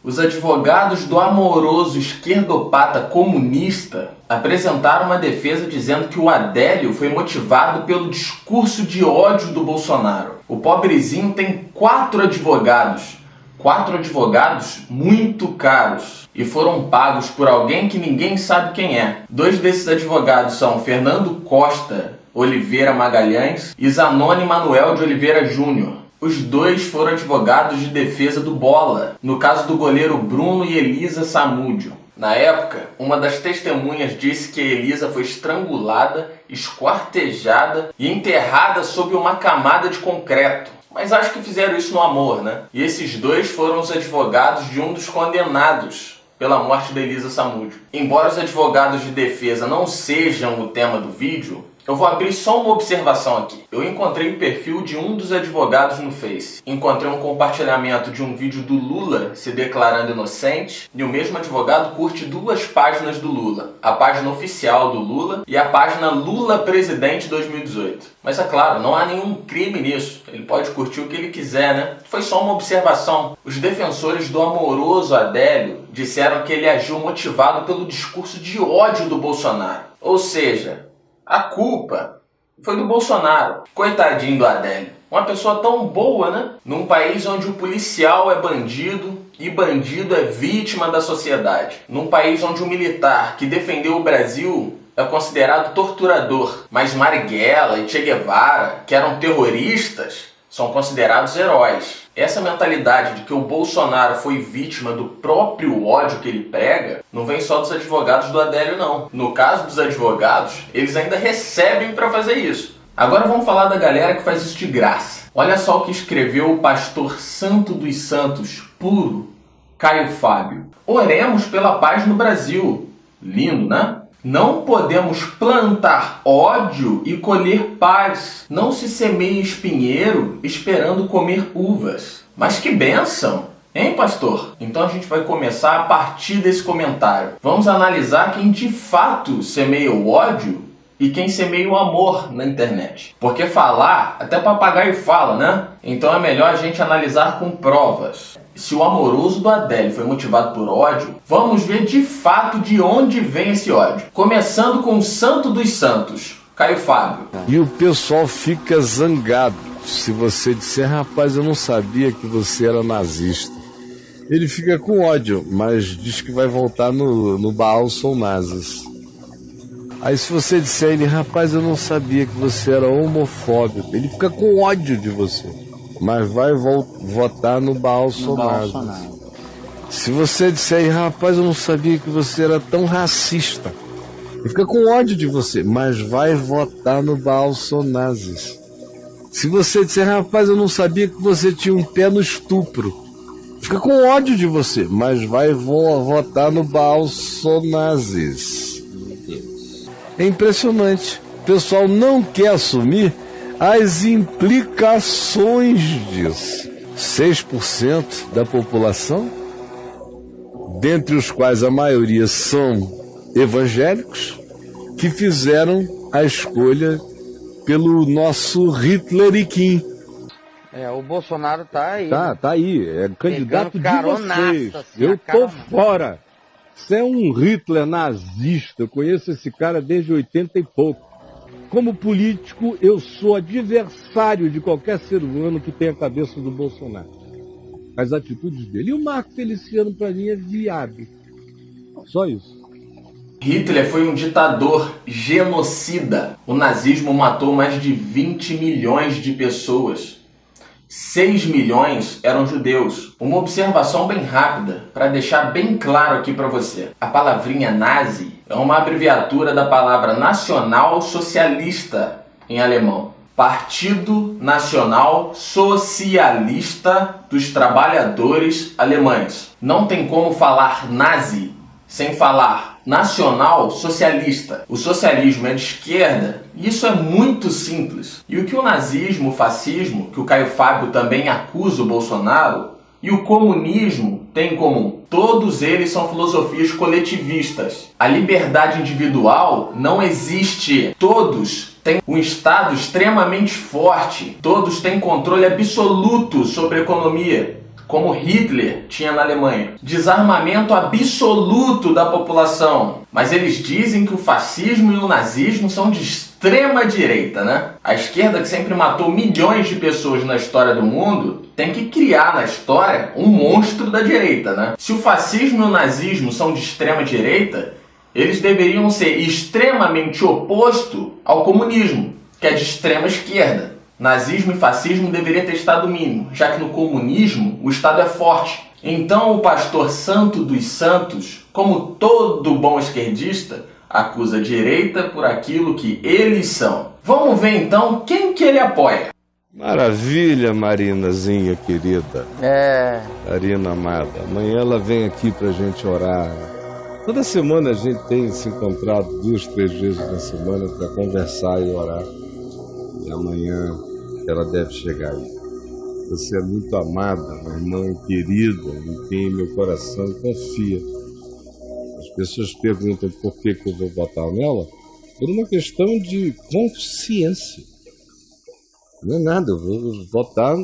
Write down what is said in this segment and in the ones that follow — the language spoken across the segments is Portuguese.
Os advogados do amoroso esquerdopata comunista apresentaram uma defesa dizendo que o Adélio foi motivado pelo discurso de ódio do Bolsonaro. O pobrezinho tem 4 advogados. 4 advogados muito caros e foram pagos por alguém que ninguém sabe quem é. 2 desses advogados são Fernando Costa Oliveira Magalhães e Zanoni Manuel de Oliveira Júnior. Os 2 foram advogados de defesa do Bola, no caso do goleiro Bruno e Elisa Samúdio. Na época, uma das testemunhas disse que a Elisa foi estrangulada, esquartejada e enterrada sob uma camada de concreto. Mas acho que fizeram isso no amor, né? E esses 2 foram os advogados de um dos condenados pela morte da Elisa Samúdio. Embora os advogados de defesa não sejam o tema do vídeo, eu vou abrir só uma observação aqui. Eu encontrei o perfil de um dos advogados no Face. Encontrei um compartilhamento de um vídeo do Lula se declarando inocente e o mesmo advogado curte 2 páginas do Lula. A página oficial do Lula e a página Lula Presidente 2018. Mas é claro, não há nenhum crime nisso. Ele pode curtir o que ele quiser, né? Foi só uma observação. Os defensores do amoroso Adélio disseram que ele agiu motivado pelo discurso de ódio do Bolsonaro. Ou seja, a culpa foi do Bolsonaro. Coitadinho do Adélio. Uma pessoa tão boa, né? Num país onde o policial é bandido e bandido é vítima da sociedade. Num país onde o militar que defendeu o Brasil é considerado torturador. Mas Marighella e Che Guevara, que eram terroristas, são considerados heróis. Essa mentalidade de que o Bolsonaro foi vítima do próprio ódio que ele prega não vem só dos advogados do Adélio, não. No caso dos advogados, eles ainda recebem para fazer isso. Agora vamos falar da galera que faz isso de graça. Olha só o que escreveu o pastor Santo dos Santos, puro, Caio Fábio. Oremos pela paz no Brasil. Lindo, né? Não podemos plantar ódio e colher paz. Não se semeia espinheiro esperando comer uvas. Mas que bênção! Hein, pastor? Então a gente vai começar a partir desse comentário. Vamos analisar quem de fato semeia o ódio e quem semeia o amor na internet. Porque falar, até papagaio fala, né? Então é melhor a gente analisar com provas. Se o amoroso do Adélio foi motivado por ódio, vamos ver de fato de onde vem esse ódio. Começando com o Santo dos Santos, Caio Fábio. E o pessoal fica zangado se você disser, rapaz, eu não sabia que você era nazista. Ele fica com ódio, mas diz que vai voltar no Baal são nazis. Aí se você disser a ele, rapaz, eu não sabia que você era homofóbico, ele fica com ódio de você, mas vai votar no Bolsonaro. Se você disser, rapaz, eu não sabia que você era tão racista, ele fica com ódio de você, mas vai votar no Bolsonaro. Se você disser, rapaz, eu não sabia que você tinha um pé no estupro, fica com ódio de você, mas vai votar no Bolsonaro. É impressionante. O pessoal não quer assumir as implicações disso. 6% da população, dentre os quais a maioria são evangélicos, que fizeram a escolha pelo nosso Hitleriquim. O Bolsonaro tá aí. Tá aí. É candidato de vocês. Assim, eu tô fora. Você é um Hitler nazista. Eu conheço esse cara desde 80 e pouco. Como político, eu sou adversário de qualquer ser humano que tenha a cabeça do Bolsonaro. As atitudes dele. E o Marco Feliciano, para mim, é viado. Só isso. Hitler foi um ditador genocida. O nazismo matou mais de 20 milhões de pessoas. 6 milhões eram judeus. Uma observação bem rápida, para deixar bem claro aqui para você. A palavrinha nazi é uma abreviatura da palavra nacional socialista em alemão. Partido Nacional Socialista dos Trabalhadores Alemães. Não tem como falar nazi sem falar nacional socialista. O socialismo é de esquerda e isso é muito simples. E o que o nazismo, o fascismo, que o Caio Fábio também acusa o Bolsonaro, e o comunismo têm em comum? Todos eles são filosofias coletivistas. A liberdade individual não existe. Todos têm um Estado extremamente forte. Todos têm controle absoluto sobre a economia. como Hitler tinha na Alemanha. Desarmamento absoluto da população. Mas eles dizem que o fascismo e o nazismo são de extrema direita, né? A esquerda, que sempre matou milhões de pessoas na história do mundo, tem que criar na história um monstro da direita, né? Se o fascismo e o nazismo são de extrema direita, eles deveriam ser extremamente oposto ao comunismo, que é de extrema esquerda. Nazismo e fascismo deveria ter Estado mínimo, já que no comunismo o Estado é forte. Então o pastor Santo dos Santos, como todo bom esquerdista, acusa a direita por aquilo que eles são. Vamos ver então quem que ele apoia. Maravilha, Marinazinha querida. Marina amada. Amanhã ela vem aqui pra gente orar. Toda semana a gente tem se encontrado 2, 3 vezes na semana para conversar e orar. E amanhã ela deve chegar aí. Você é muito amada, uma irmã querida, em quem meu coração confia. As pessoas perguntam por que eu vou votar nela, por uma questão de consciência. Não é nada, eu vou votar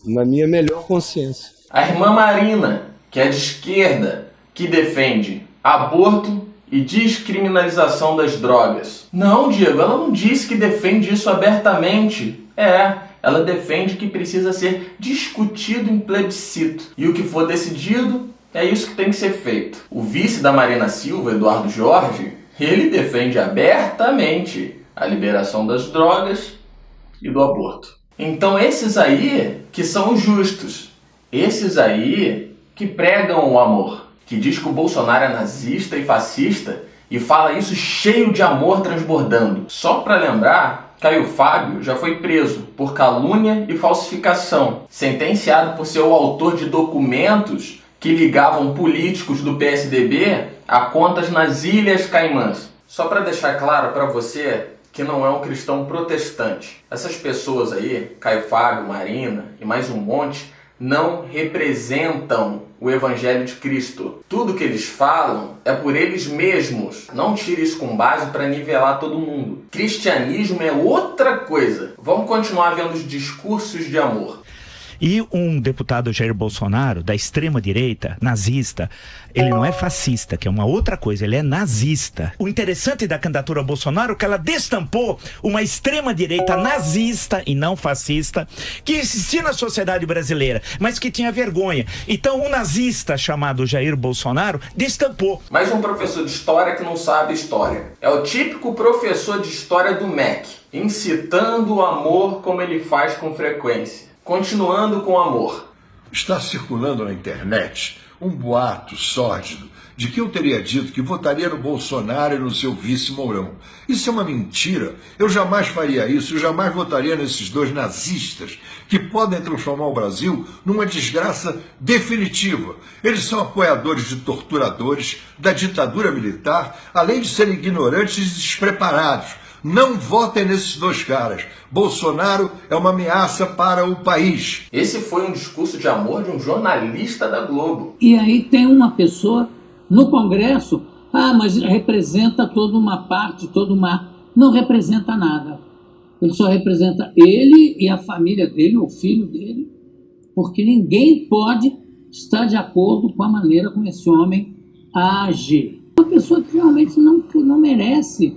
na minha melhor consciência. A irmã Marina, que é de esquerda, que defende aborto e descriminalização das drogas. Não, Diego, ela não disse que defende isso abertamente. Ela defende que precisa ser discutido em plebiscito. E o que for decidido, é isso que tem que ser feito. O vice da Marina Silva, Eduardo Jorge, ele defende abertamente a liberação das drogas e do aborto. Então esses aí que são os justos. Esses aí que pregam o amor. Que diz que o Bolsonaro é nazista e fascista e fala isso cheio de amor transbordando. Só para lembrar, Caio Fábio já foi preso por calúnia e falsificação, sentenciado por ser o autor de documentos que ligavam políticos do PSDB a contas nas Ilhas Caimãs. Só para deixar claro para você que não é um cristão protestante, essas pessoas aí, Caio Fábio, Marina e mais um monte, não representam o Evangelho de Cristo. Tudo que eles falam é por eles mesmos. Não tire isso com base para nivelar todo mundo. Cristianismo é outra coisa. Vamos continuar vendo os discursos de amor. E um deputado Jair Bolsonaro, da extrema-direita, nazista, ele não é fascista, que é uma outra coisa, ele é nazista. O interessante da candidatura Bolsonaro é que ela destampou uma extrema-direita nazista e não fascista, que existia na sociedade brasileira, mas que tinha vergonha. Então, um nazista chamado Jair Bolsonaro destampou. Mais um professor de história que não sabe história. É o típico professor de história do MEC, incitando o amor como ele faz com frequência. Continuando com o amor. Está circulando na internet um boato sórdido de que eu teria dito que votaria no Bolsonaro e no seu vice Mourão. Isso é uma mentira. Eu jamais faria isso. Eu jamais votaria nesses dois nazistas que podem transformar o Brasil numa desgraça definitiva. Eles são apoiadores de torturadores, da ditadura militar, além de serem ignorantes e despreparados. Não votem nesses dois caras. Bolsonaro é uma ameaça para o país. Esse foi um discurso de amor de um jornalista da Globo. E aí tem uma pessoa no Congresso, mas representa toda uma parte, Não representa nada. Ele só representa ele e a família dele, o filho dele, porque ninguém pode estar de acordo com a maneira como esse homem age. Uma pessoa que realmente não merece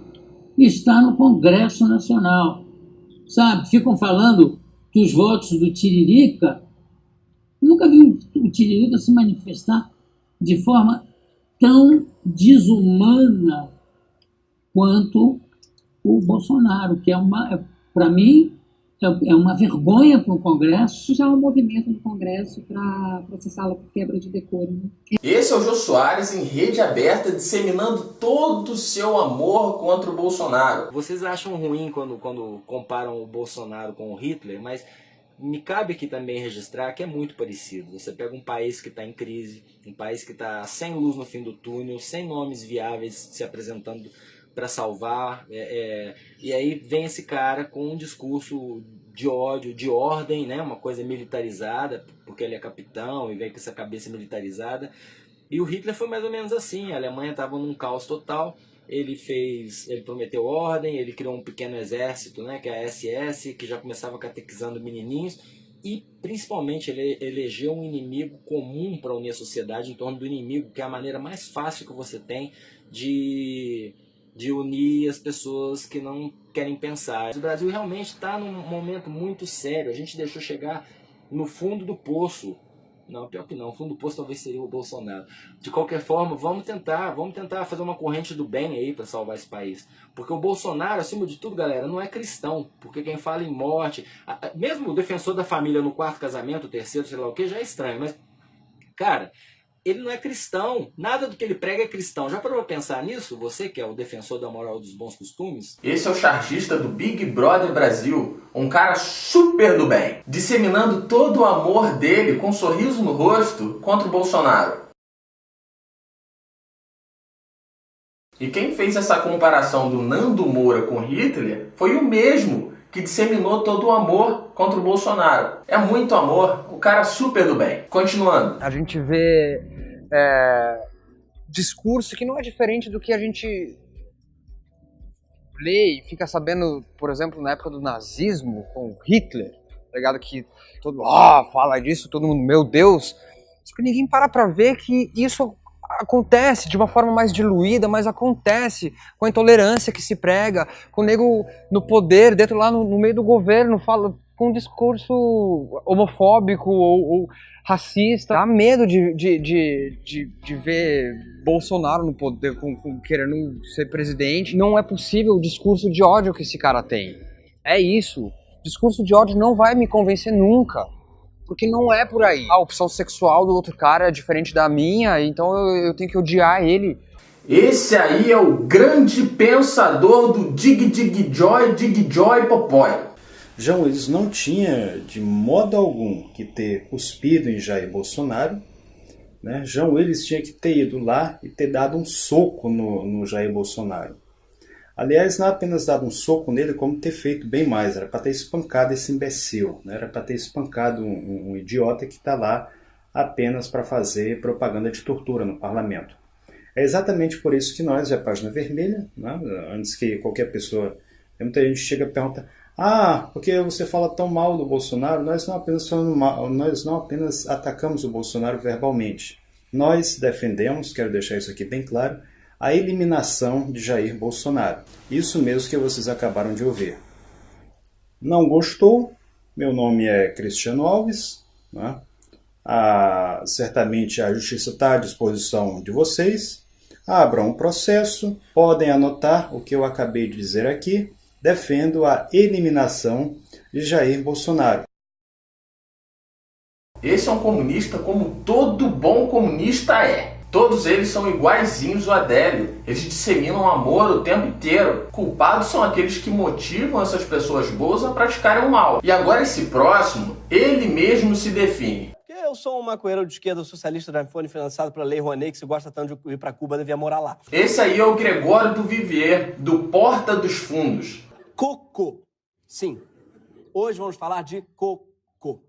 está no Congresso Nacional, sabe? Ficam falando dos votos do Tiririca. Eu nunca vi o Tiririca se manifestar de forma tão desumana quanto o Bolsonaro, que para mim, é uma vergonha para o Congresso. Já há um movimento no Congresso para processá-la por quebra de decoro. Né? Esse é o Jô Soares em rede aberta, disseminando todo o seu amor contra o Bolsonaro. Vocês acham ruim quando comparam o Bolsonaro com o Hitler, mas me cabe aqui também registrar que é muito parecido. Você pega um país que está em crise, um país que está sem luz no fim do túnel, sem nomes viáveis se apresentando para salvar, e aí vem esse cara com um discurso de ódio, de ordem, né? Uma coisa militarizada, porque ele é capitão e vem com essa cabeça militarizada. E o Hitler foi mais ou menos assim. A Alemanha estava num caos total. Ele prometeu ordem, ele criou um pequeno exército, né? Que é a SS, que já começava catequizando menininhos. e principalmente ele elegeu um inimigo comum para unir a sociedade em torno do inimigo, que é a maneira mais fácil que você tem de unir as pessoas que não querem pensar. O Brasil realmente está num momento muito sério, a gente deixou chegar no fundo do poço. Não, pior que não, o fundo do poço talvez seria o Bolsonaro. De qualquer forma, vamos tentar fazer uma corrente do bem aí para salvar esse país. Porque o Bolsonaro, acima de tudo, galera, não é cristão. Porque quem fala em morte, mesmo o defensor da família no quarto casamento, o terceiro, sei lá o que, já é estranho. Mas, cara, ele não é cristão. Nada do que ele prega é cristão. Já parou pra pensar nisso? Você que é o defensor da moral e dos bons costumes? Esse é o chargista do Big Brother Brasil, um cara super do bem, disseminando todo o amor dele com um sorriso no rosto contra o Bolsonaro. E quem fez essa comparação do Nando Moura com Hitler foi o mesmo que disseminou todo o amor contra o Bolsonaro. É muito amor, o cara super do bem. Continuando. A gente vê discurso que não é diferente do que a gente lê e fica sabendo, por exemplo, na época do nazismo, com Hitler, tá ligado? Que todo mundo fala disso, todo mundo, meu Deus, só que ninguém para pra ver que isso acontece de uma forma mais diluída, mas acontece com a intolerância que se prega, com o nego no poder, dentro lá no meio do governo, fala com um discurso homofóbico ou racista. Dá medo de ver Bolsonaro no poder, querendo ser presidente. Não é possível o discurso de ódio que esse cara tem. É isso. Discurso de ódio não vai me convencer nunca. Porque não é por aí. A opção sexual do outro cara é diferente da minha, então eu tenho que odiar ele. Esse aí é o grande pensador do Dig Dig Joy Popói. João Willis não tinha de modo algum que ter cuspido em Jair Bolsonaro, né? João Willis tinha que ter ido lá e ter dado um soco no Jair Bolsonaro. Aliás, não apenas dado um soco nele, como ter feito bem mais. Era para ter espancado esse imbecil, né? Era para ter espancado um idiota que está lá apenas para fazer propaganda de tortura no parlamento. É exatamente por isso que nós, a Página Vermelha, né? Antes que qualquer pessoa... Muita gente chega e pergunta: porque você fala tão mal do Bolsonaro? Nós não apenas atacamos o Bolsonaro verbalmente. Nós defendemos, quero deixar isso aqui bem claro, a eliminação de Jair Bolsonaro. Isso mesmo que vocês acabaram de ouvir. Não gostou? Meu nome é Cristiano Alves, né? Certamente a justiça está à disposição de vocês. Abram um processo, podem anotar o que eu acabei de dizer aqui. Defendo a eliminação de Jair Bolsonaro. Esse é um comunista como todo bom comunista é. Todos eles são iguaizinhos ao Adélio. Eles disseminam amor o tempo inteiro. Culpados são aqueles que motivam essas pessoas boas a praticarem o mal. E agora esse próximo, ele mesmo se define. Eu sou um maconheiro de esquerda socialista da iPhone financiado pela Lei Rouanet, que se gosta tanto de ir pra Cuba, devia morar lá. Esse aí é o Gregório do Vivier, do Porta dos Fundos. Cocô. Sim. Hoje vamos falar de cocô.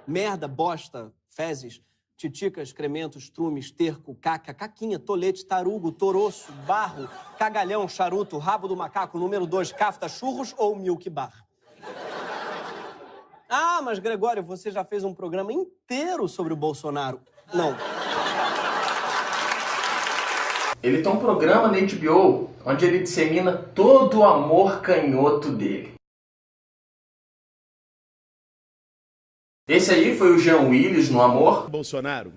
Merda, bosta, fezes, titica, excremento, estrume, esterco, caca, caquinha, tolete, tarugo, toroço, barro, cagalhão, charuto, rabo do macaco, número 2, cafta, churros ou milk bar. Mas Gregório, você já fez um programa inteiro sobre o Bolsonaro. Não. Ele tem um programa na HBO, onde ele dissemina todo o amor canhoto dele. Esse aí foi o Jean Willis no amor. Bolsonaro,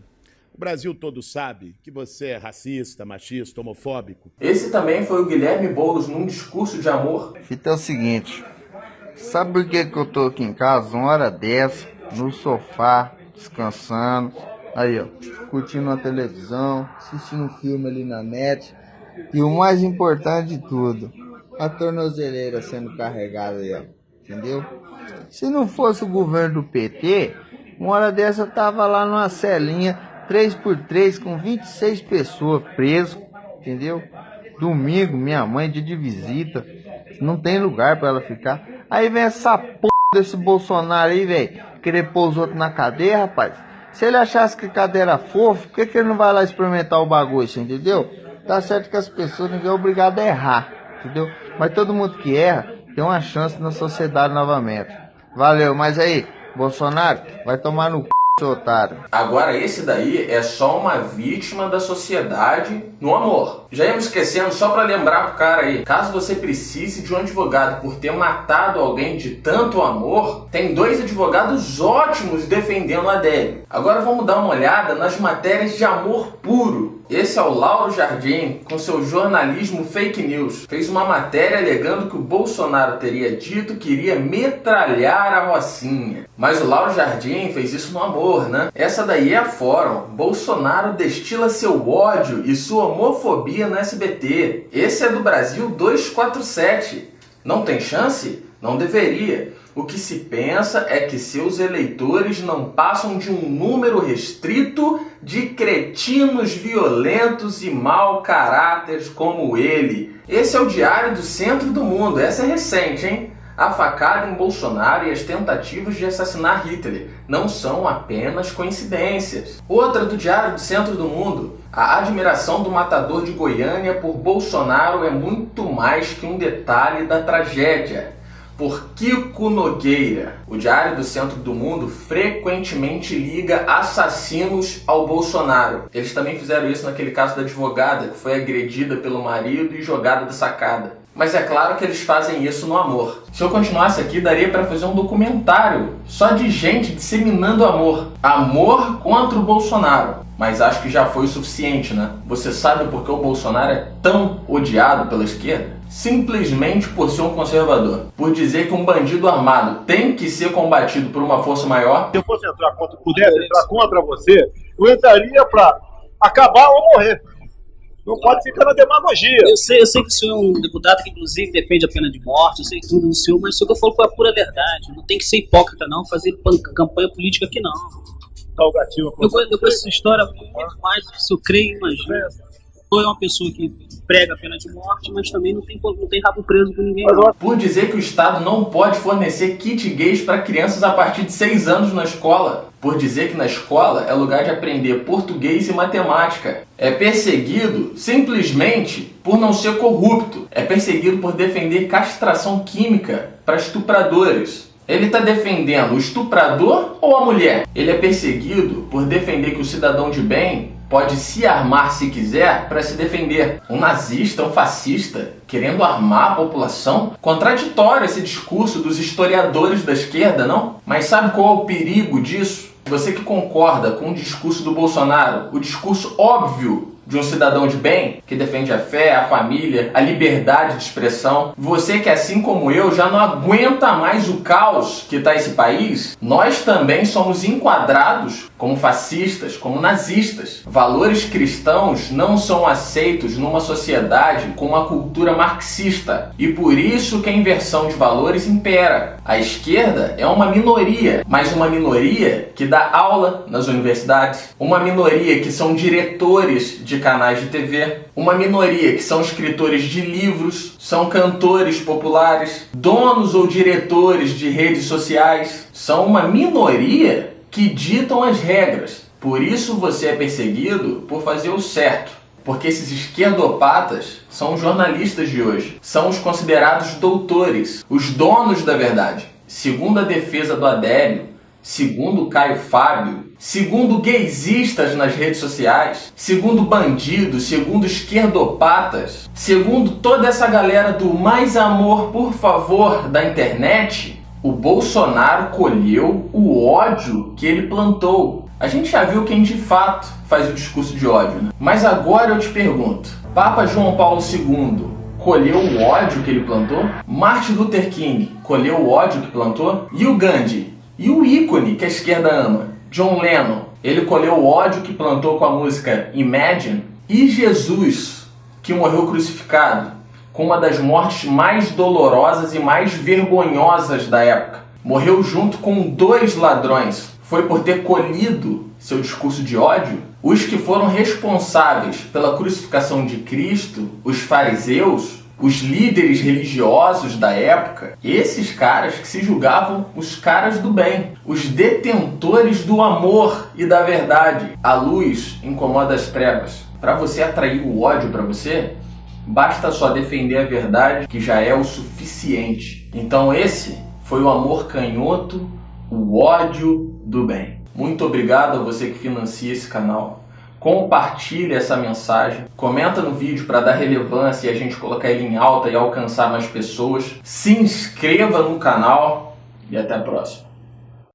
o Brasil todo sabe que você é racista, machista, homofóbico. Esse também foi o Guilherme Boulos num discurso de amor. Fita é o seguinte, sabe por que eu tô aqui em casa, uma hora dessa, no sofá, descansando, aí ó, curtindo a televisão, assistindo um filme ali na net, e o mais importante de tudo, a tornozeleira sendo carregada aí, ó, entendeu? Se não fosse o governo do PT, uma hora dessa eu tava lá numa celinha 3x3 com 26 pessoas presas, entendeu? Domingo, minha mãe dia de visita, não tem lugar pra ela ficar. Aí vem essa porra desse Bolsonaro aí, velho, querer pôr os outros na cadeia, rapaz. Se ele achasse que cadeira era fofo, por que ele não vai lá experimentar o bagulho, entendeu? Tá certo que as pessoas ninguém é obrigado a errar, entendeu? Mas todo mundo que erra tem uma chance na sociedade novamente. Valeu, mas aí, Bolsonaro, vai tomar no c, seu otário. Agora esse daí é só uma vítima da sociedade no amor. Já íamos esquecendo, só pra lembrar pro cara aí, caso você precise de um advogado por ter matado alguém de tanto amor, tem 2 advogados ótimos defendendo a Adélio. Agora vamos dar uma olhada nas matérias de amor puro. Esse é o Lauro Jardim, com seu jornalismo fake news. Fez uma matéria alegando que o Bolsonaro teria dito que iria metralhar a Rocinha. Mas o Lauro Jardim fez isso no amor, né? Essa daí é a Fórum. Bolsonaro destila seu ódio e sua homofobia no SBT. Esse é do Brasil 247. Não tem chance? Não deveria. O que se pensa é que seus eleitores não passam de um número restrito de cretinos violentos e mau caráteres como ele. Esse é o Diário do Centro do Mundo. Essa é recente, hein? A facada em Bolsonaro e as tentativas de assassinar Hitler não são apenas coincidências. Outra do Diário do Centro do Mundo. A admiração do matador de Goiânia por Bolsonaro é muito mais que um detalhe da tragédia. Por Kiko Nogueira. O Diário do Centro do Mundo frequentemente liga assassinos ao Bolsonaro. Eles também fizeram isso naquele caso da advogada que foi agredida pelo marido e jogada da sacada. Mas é claro que eles fazem isso no amor. Se eu continuasse aqui, daria para fazer um documentário só de gente disseminando amor. Amor contra o Bolsonaro. Mas acho que já foi o suficiente, né? Você sabe por que o Bolsonaro é tão odiado pela esquerda? Simplesmente por ser um conservador. Por dizer que um bandido armado tem que ser combatido por uma força maior. Se eu fosse pudesse entrar contra você, eu entraria para acabar ou morrer. Não pode ficar na demagogia. Eu sei que o senhor é um deputado que, inclusive, defende a pena de morte, eu sei tudo do senhor, mas o que eu falo foi a pura verdade. Não tem que ser hipócrita, não, fazer campanha política aqui, não. Salgatinho, eu conheço essa história muito mais do que eu creio e imagino. Ou é uma pessoa que prega a pena de morte, mas também não tem rabo preso com ninguém. Por dizer que o Estado não pode fornecer kit gays para crianças a partir de 6 anos na escola. Por dizer que na escola é lugar de aprender português e matemática. É perseguido simplesmente por não ser corrupto. É perseguido por defender castração química para estupradores. Ele está defendendo o estuprador ou a mulher? Ele é perseguido por defender que o cidadão de bem pode se armar se quiser para se defender. Um nazista, um fascista, querendo armar a população? Contraditório esse discurso dos historiadores da esquerda, não? Mas sabe qual é o perigo disso? Você que concorda com o discurso do Bolsonaro, o discurso óbvio de um cidadão de bem, que defende a fé, a família, a liberdade de expressão. Você que, assim como eu, já não aguenta mais o caos que está esse país, nós também somos enquadrados como fascistas, como nazistas. Valores cristãos não são aceitos numa sociedade com uma cultura marxista. E por isso que a inversão de valores impera. A esquerda é uma minoria, mas uma minoria que dá aula nas universidades, uma minoria que são diretores de canais de TV, uma minoria que são escritores de livros, são cantores populares, donos ou diretores de redes sociais, são uma minoria que ditam as regras. Por isso você é perseguido por fazer o certo, porque esses esquerdopatas são os jornalistas de hoje, são os considerados doutores, os donos da verdade. Segundo a defesa do Adélio, segundo Caio Fábio, segundo gaysistas nas redes sociais, segundo bandidos, segundo esquerdopatas, segundo toda essa galera do mais amor, por favor, da internet, o Bolsonaro colheu o ódio que ele plantou. A gente já viu quem de fato faz o discurso de ódio, né? Mas agora eu te pergunto, Papa João Paulo II colheu o ódio que ele plantou? Martin Luther King colheu o ódio que plantou? E o Gandhi? E o ícone que a esquerda ama, John Lennon, ele colheu o ódio que plantou com a música Imagine? E Jesus, que morreu crucificado, com uma das mortes mais dolorosas e mais vergonhosas da época. Morreu junto com 2 ladrões. Foi por ter colhido seu discurso de ódio? Os que foram responsáveis pela crucificação de Cristo, os fariseus, os líderes religiosos da época, esses caras que se julgavam os caras do bem, os detentores do amor e da verdade. A luz incomoda as trevas. Para você atrair o ódio para você, basta só defender a verdade, que já é o suficiente. Então esse foi o amor canhoto, o ódio do bem. Muito obrigado a você que financia esse canal. Compartilhe essa mensagem, comenta no vídeo para dar relevância e a gente colocar ele em alta e alcançar mais pessoas. Se inscreva no canal e até a próxima.